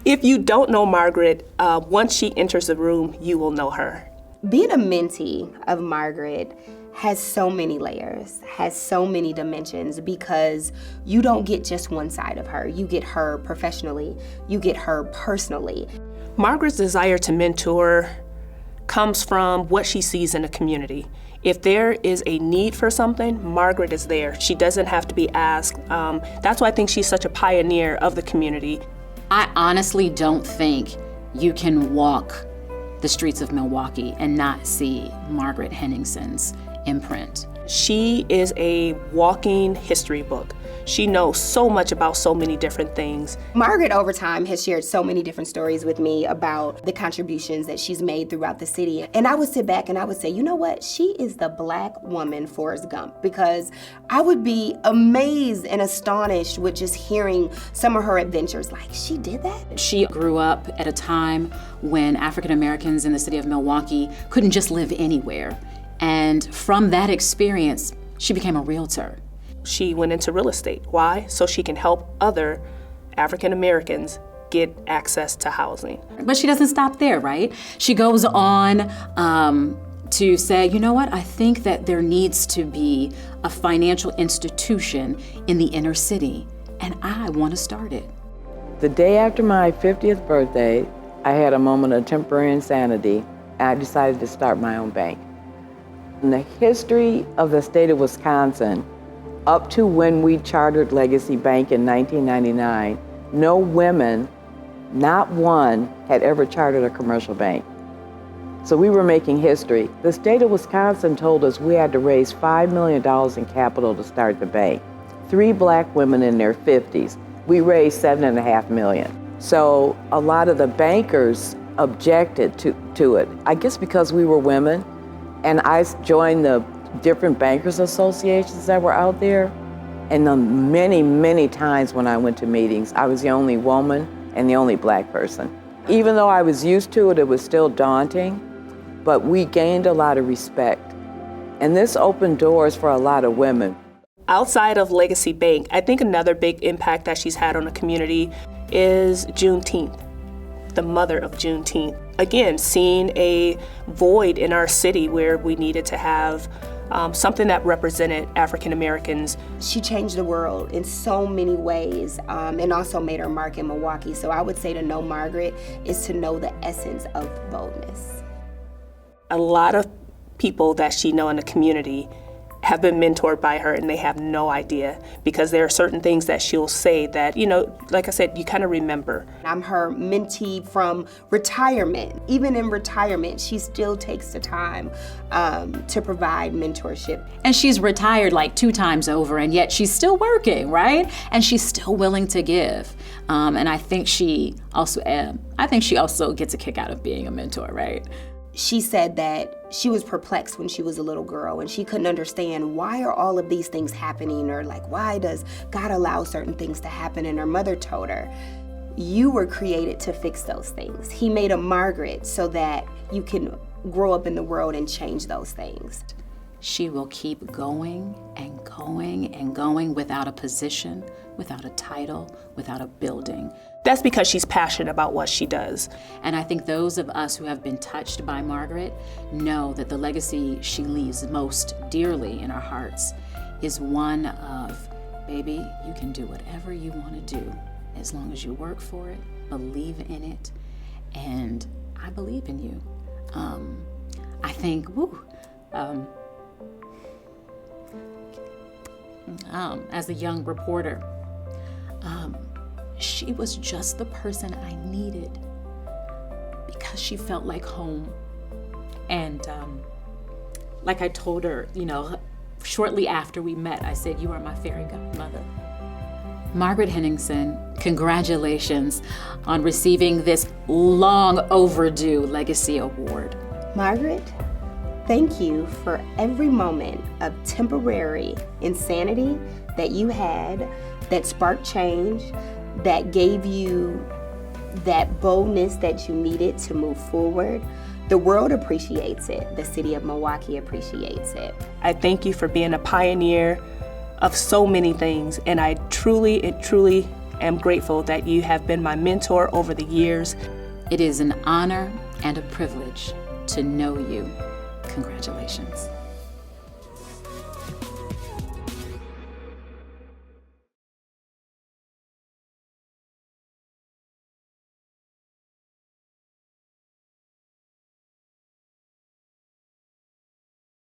If you don't know Margaret, once she enters the room, you will know her. Being a mentee of Margaret has so many layers, has so many dimensions, because you don't get just one side of her. You get her professionally, you get her personally. Margaret's desire to mentor comes from what she sees in the community. If there is a need for something, Margaret is there. She doesn't have to be asked. That's why I think she's such a pioneer of the community. I honestly don't think you can walk the streets of Milwaukee and not see Margaret Henningsen's imprint. She is a walking history book. She knows so much about so many different things. Margaret, over time, has shared so many different stories with me about the contributions that she's made throughout the city. And I would sit back and I would say, you know what? She is the Black woman Forrest Gump, because I would be amazed and astonished with just hearing some of her adventures. Like, she did that? She grew up at a time when African Americans in the city of Milwaukee couldn't just live anywhere. And from that experience, she became a realtor. She went into real estate. Why? So she can help other African Americans get access to housing. But she doesn't stop there, right? She goes on to say, you know what, I think that there needs to be a financial institution in the inner city, and I want to start it. The day after my 50th birthday, I had a moment of temporary insanity, and I decided to start my own bank. In the history of the state of Wisconsin, up to when we chartered Legacy Bank in 1999, no women, not one, had ever chartered a commercial bank. So we were making history. The state of Wisconsin told us we had to raise $5 million in capital to start the bank. 3 Black women in their 50s. We raised $7.5 million. So a lot of the bankers objected to it. I guess because we were women, and I joined the different bankers associations that were out there. And the many, many times when I went to meetings, I was the only woman and the only Black person. Even though I was used to it, it was still daunting, but we gained a lot of respect. And this opened doors for a lot of women. Outside of Legacy Bank, I think another big impact that she's had on the community is Juneteenth, the mother of Juneteenth. Again, seeing a void in our city where we needed to have something that represented African Americans. She changed the world in so many ways, and also made her mark in Milwaukee. So I would say to know Margaret is to know the essence of boldness. A lot of people that she knows in the community have been mentored by her, and they have no idea, because there are certain things that she'll say that, you know, like I said, you kind of remember. I'm her mentee from retirement. Even in retirement, she still takes the time to provide mentorship. And she's retired like 2 times over, and yet she's still working, right? And she's still willing to give. And I think she also gets a kick out of being a mentor, right? She said that she was perplexed when she was a little girl, and she couldn't understand, why are all of these things happening, or like, why does God allow certain things to happen? And her mother told her, you were created to fix those things. He made a Margaret so that you can grow up in the world and change those things. She will keep going and going and going without a position, without a title, without a building. That's because she's passionate about what she does. And I think those of us who have been touched by Margaret know that the legacy she leaves most dearly in our hearts is one of, baby, you can do whatever you want to do as long as you work for it, believe in it, and I believe in you. I think, as a young reporter, she was just the person I needed because she felt like home. And like I told her, you know, shortly after we met, I said, you are my fairy godmother. Margaret Henningsen, congratulations on receiving this long overdue Legacy Award. Margaret, thank you for every moment of temporary insanity that you had, that sparked change, that gave you that boldness that you needed to move forward. The world appreciates it. The city of Milwaukee appreciates it. I thank you for being a pioneer of so many things, and I truly am grateful that you have been my mentor over the years. It is an honor and a privilege to know you. Congratulations.